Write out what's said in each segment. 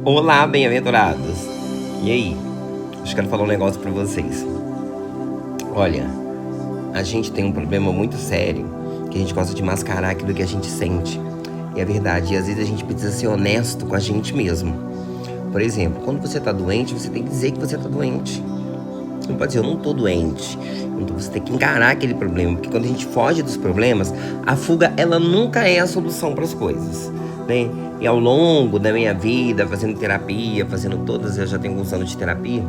Olá, bem-aventurados! E aí? Acho que quero falar um negócio pra vocês. Olha, a gente tem um problema muito sério, que a gente gosta de mascarar aquilo que a gente sente. E é verdade, e às vezes a gente precisa ser honesto com a gente mesmo. Por exemplo, quando você tá doente, você tem que dizer que você tá doente. Não pode dizer, eu não tô doente. Então você tem que encarar aquele problema, porque quando a gente foge dos problemas, a fuga, ela nunca é a solução para as coisas, né? E ao longo da minha vida, fazendo terapia, eu já tenho alguns anos de terapia,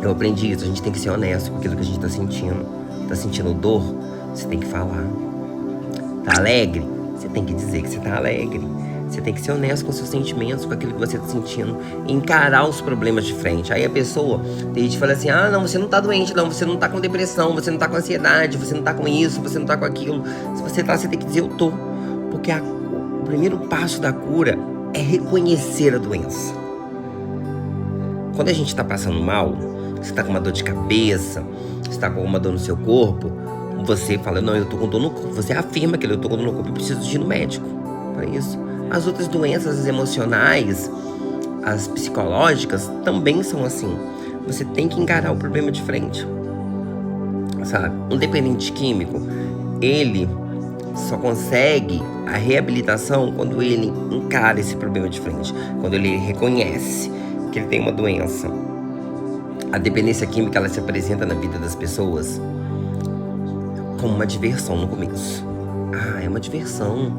eu aprendi isso. A gente tem que ser honesto com aquilo que a gente tá sentindo. Tá sentindo dor? Você tem que falar. Tá alegre? Você tem que dizer que você tá alegre. Você tem que ser honesto com seus sentimentos, com aquilo que você tá sentindo, encarar os problemas de frente. Aí a pessoa, tem gente que fala assim, ah, não, você não tá doente, não, você não tá com depressão, você não tá com ansiedade, você não tá com isso, você não tá com aquilo. Se você tá, você tem que dizer, eu tô. Porque o primeiro passo da cura é reconhecer a doença. Quando a gente tá passando mal, você tá com uma dor de cabeça, você tá com alguma dor no seu corpo, você fala, não, eu tô com dor no corpo. Você afirma que eu tô com dor no corpo e preciso de ir no médico para isso. As outras doenças, as emocionais, as psicológicas, também são assim. Você tem que encarar o problema de frente, sabe? Um dependente químico, ele só consegue a reabilitação quando ele encara esse problema de frente, quando ele reconhece que ele tem uma doença. A dependência química, ela se apresenta na vida das pessoas como uma diversão no começo. Ah, é uma diversão,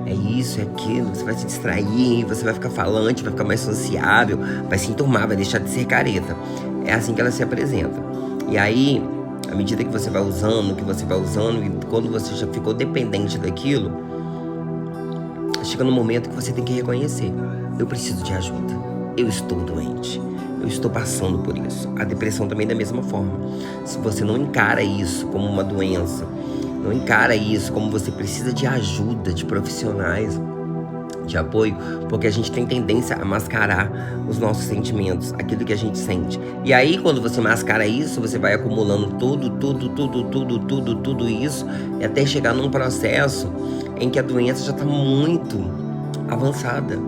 é isso, é aquilo, você vai se distrair, você vai ficar falante, vai ficar mais sociável, vai se enturmar, vai deixar de ser careta. É assim que ela se apresenta. E aí, à medida que você vai usando, e quando você já ficou dependente daquilo, chega no momento que você tem que reconhecer, eu preciso de ajuda, eu estou doente, eu estou passando por isso. A depressão também da mesma forma. Se você não encara isso como uma doença, não encara isso como você precisa de ajuda, de profissionais, de apoio, porque a gente tem tendência a mascarar os nossos sentimentos, aquilo que a gente sente. E aí, quando você mascara isso, você vai acumulando tudo isso, e até chegar num processo em que a doença já tá muito avançada,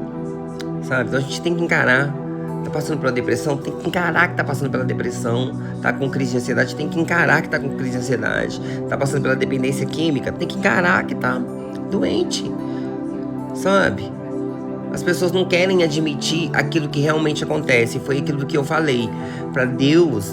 sabe? Então a gente tem que encarar. Tá passando pela depressão? Tem que encarar que tá passando pela depressão. Tá com crise de ansiedade? Tem que encarar que tá com crise de ansiedade. Tá passando pela dependência química? Tem que encarar que tá doente, sabe? As pessoas não querem admitir aquilo que realmente acontece. Foi aquilo que eu falei. Pra Deus,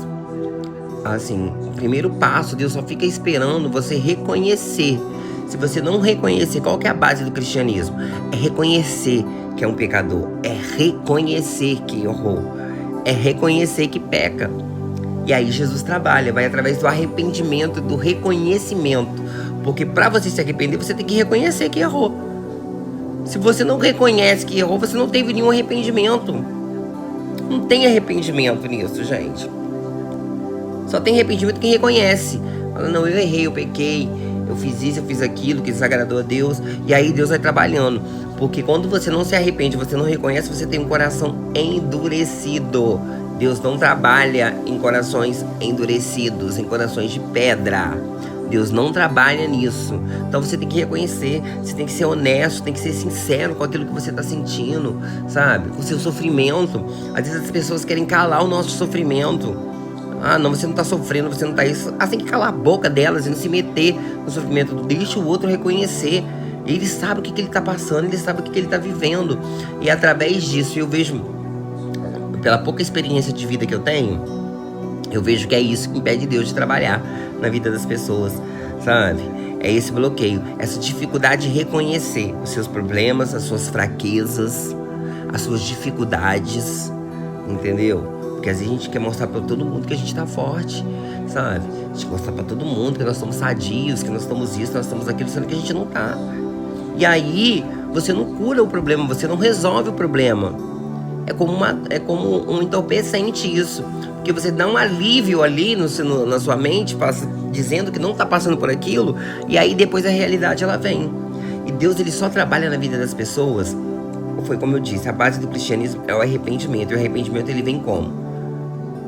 assim, o primeiro passo, Deus só fica esperando você reconhecer. Se você não reconhecer, qual que é a base do cristianismo? É reconhecer que é um pecador, é reconhecer que errou, é reconhecer que peca. E aí Jesus trabalha, vai através do arrependimento, do reconhecimento. Porque para você se arrepender, você tem que reconhecer que errou. Se você não reconhece que errou, você não teve nenhum arrependimento. Não tem arrependimento nisso, gente. Só tem arrependimento quem reconhece. Fala, não, eu errei, eu pequei, eu fiz isso, eu fiz aquilo que desagradou a Deus. E aí Deus vai trabalhando. Porque quando você não se arrepende, você não reconhece, você tem um coração endurecido. Deus não trabalha em corações endurecidos, em corações de pedra. Deus não trabalha nisso. Então você tem que reconhecer, você tem que ser honesto, tem que ser sincero com aquilo que você está sentindo, sabe? Com o seu sofrimento. Às vezes as pessoas querem calar o nosso sofrimento. Ah, não, você não tá sofrendo, você não tá isso. Ah, tem que calar a boca delas e não se meter no sofrimento. Deixa o outro reconhecer. Ele sabe o que ele tá passando, ele sabe o que ele tá vivendo. E através disso, eu vejo, pela pouca experiência de vida que eu tenho, eu vejo que é isso que impede Deus de trabalhar na vida das pessoas, sabe? É esse bloqueio, essa dificuldade de reconhecer os seus problemas, as suas fraquezas, as suas dificuldades, entendeu? Porque às vezes a gente quer mostrar pra todo mundo que a gente tá forte, sabe? A gente quer mostrar pra todo mundo que nós somos sadios, que nós somos isso, nós somos aquilo, sendo que a gente não tá. E aí, você não cura o problema, você não resolve o problema. É como um entorpecente isso. Porque você dá um alívio ali na sua mente, dizendo que não tá passando por aquilo, e aí depois a realidade ela vem. E Deus, ele só trabalha na vida das pessoas. Foi como eu disse, a base do cristianismo é o arrependimento. E o arrependimento, ele vem como?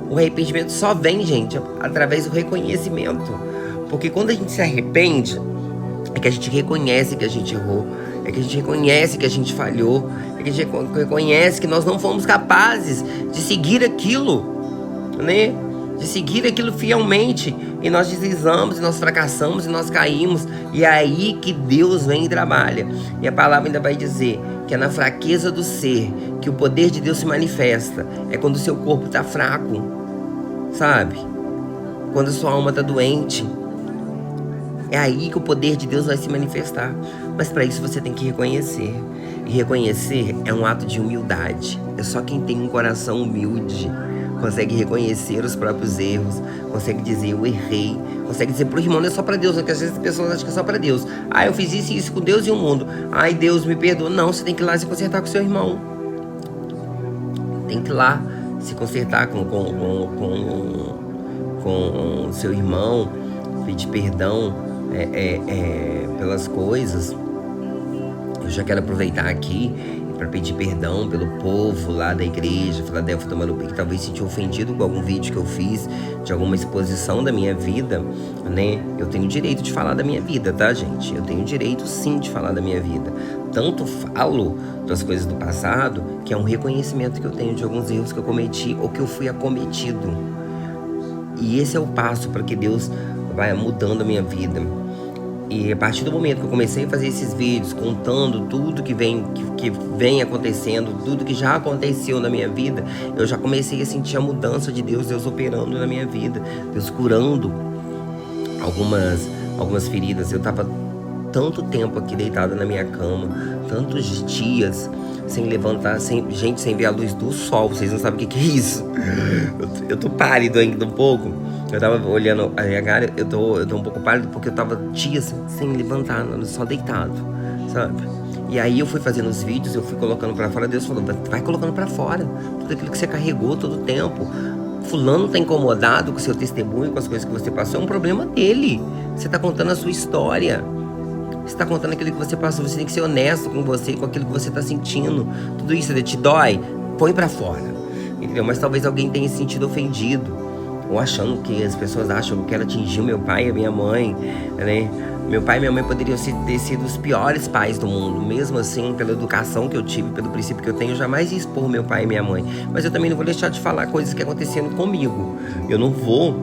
O arrependimento só vem, gente, através do reconhecimento. Porque quando a gente se arrepende, é que a gente reconhece que a gente errou, é que a gente reconhece que a gente falhou, é que a gente reconhece que nós não fomos capazes de seguir aquilo, né? De seguir aquilo fielmente, e nós deslizamos, e nós fracassamos, e nós caímos, e é aí que Deus vem e trabalha. E a palavra ainda vai dizer que é na fraqueza do ser que o poder de Deus se manifesta. É quando o seu corpo está fraco, sabe? Quando a sua alma está doente, é aí que o poder de Deus vai se manifestar. Mas para isso você tem que reconhecer. E reconhecer é um ato de humildade. É só quem tem um coração humilde consegue reconhecer os próprios erros, consegue dizer eu errei, consegue dizer pro irmão, não é só pra Deus, porque às vezes as pessoas acham que é só pra Deus. Ah, eu fiz isso e isso com Deus e o mundo. Ai, Deus me perdoa. Não, você tem que ir lá se consertar com seu irmão. Tem que ir lá se consertar com o seu irmão, pedir perdão pelas coisas. Eu já quero aproveitar aqui para pedir perdão pelo povo lá da igreja Filadélfia Tamaulipas, que talvez se sentiu ofendido com algum vídeo que eu fiz, de alguma exposição da minha vida, né? Eu tenho direito de falar da minha vida, tá, gente? Eu tenho direito, sim, de falar da minha vida. Tanto falo das coisas do passado, que é um reconhecimento que eu tenho de alguns erros que eu cometi ou que eu fui acometido. E esse é o passo para que Deus vai mudando a minha vida. E a partir do momento que eu comecei a fazer esses vídeos, contando tudo que vem acontecendo, tudo que já aconteceu na minha vida, eu já comecei a sentir a mudança de Deus, Deus operando na minha vida, Deus curando algumas feridas. Eu tava tanto tempo aqui deitado na minha cama, tantos dias sem levantar, sem ver a luz do sol. Vocês não sabem o que é isso. Eu tô pálido ainda um pouco. Eu tava olhando a minha cara, eu tô um pouco pálido porque eu tava dias sem levantar, só deitado, sabe? E aí eu fui fazendo os vídeos, eu fui colocando pra fora. Deus falou, vai colocando pra fora tudo aquilo que você carregou todo o tempo. Fulano tá incomodado com o seu testemunho, com as coisas que você passou, é um problema dele. Você tá contando a sua história, você tá contando aquilo que você passou. Você tem que ser honesto com você, com aquilo que você tá sentindo. Tudo isso te dói, põe pra fora, entendeu? Mas talvez alguém tenha se sentido ofendido, ou achando que as pessoas acham que eu quero atingir o meu pai e a minha mãe, né? Meu pai e minha mãe poderiam ter sido os piores pais do mundo. Mesmo assim, pela educação que eu tive, pelo princípio que eu tenho, eu jamais ia expor meu pai e minha mãe. Mas eu também não vou deixar de falar coisas que aconteceram comigo. Eu não vou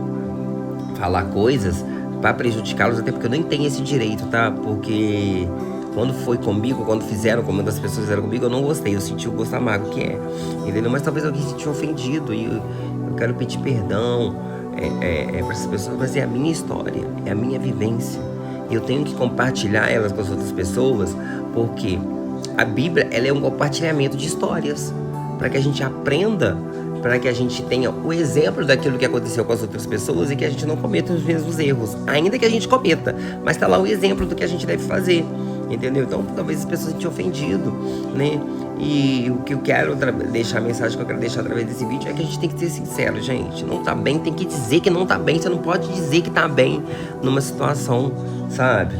falar coisas para prejudicá-los, até porque eu nem tenho esse direito, tá? Porque quando foi comigo, quando uma das pessoas fizeram comigo, eu não gostei. Eu senti o gosto amargo que é, entendeu? Mas talvez alguém se sentiu ofendido e eu quero pedir perdão para essas pessoas, mas é a minha história, é a minha vivência. Eu tenho que compartilhar elas com as outras pessoas, porque a Bíblia, ela é um compartilhamento de histórias, para que a gente aprenda, para que a gente tenha o exemplo daquilo que aconteceu com as outras pessoas e que a gente não cometa os mesmos erros, ainda que a gente cometa, mas tá lá o exemplo do que a gente deve fazer, entendeu? Então talvez as pessoas se tenham ofendido, né? E o que eu quero deixar, a mensagem que eu quero deixar através desse vídeo é que a gente tem que ser sincero, gente. Não tá bem, tem que dizer que não tá bem. Você não pode dizer que tá bem numa situação, sabe?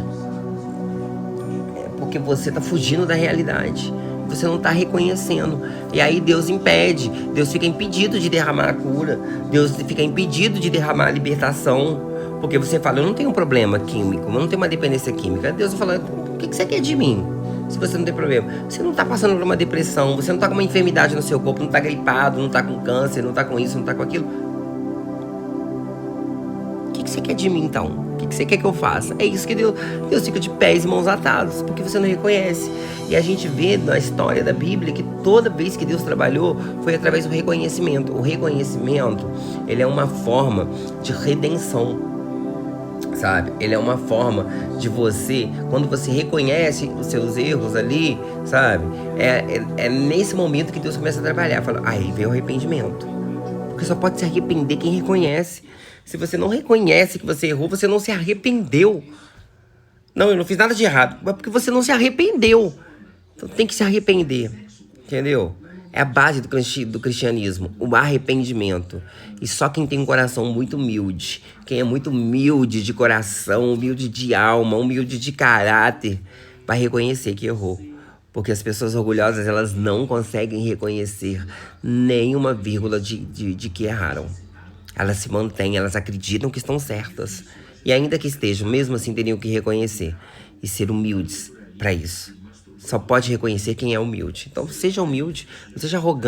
É porque você tá fugindo da realidade. Você não tá reconhecendo. E aí Deus impede. Deus fica impedido de derramar a cura. Deus fica impedido de derramar a libertação. Porque você fala, eu não tenho um problema químico, eu não tenho uma dependência química. Deus fala, o que você quer de mim? Se você não tem problema, você não tá passando por uma depressão, você não tá com uma enfermidade no seu corpo, não tá gripado, não tá com câncer, não tá com isso, não tá com aquilo. O que você quer de mim então? O que você quer que eu faça? É isso que Deus fica de pés e mãos atados, porque você não reconhece. E a gente vê na história da Bíblia que toda vez que Deus trabalhou foi através do reconhecimento. O reconhecimento, ele é uma forma de redenção, sabe? Ele é uma forma de você, quando você reconhece os seus erros ali, sabe? É nesse momento que Deus começa a trabalhar. Fala, aí vem o arrependimento. Porque só pode se arrepender quem reconhece. Se você não reconhece que você errou, você não se arrependeu. Não, eu não fiz nada de errado. Mas porque você não se arrependeu. Então tem que se arrepender. Entendeu? É a base do cristianismo, o arrependimento. E só quem tem um coração muito humilde, quem é muito humilde de coração, humilde de alma, humilde de caráter, vai reconhecer que errou. Porque as pessoas orgulhosas, elas não conseguem reconhecer nenhuma vírgula de que erraram. Elas se mantêm, elas acreditam que estão certas. E ainda que estejam, mesmo assim teriam que reconhecer e ser humildes para isso. só pode reconhecer quem é humilde. Então seja humilde, não seja arrogante.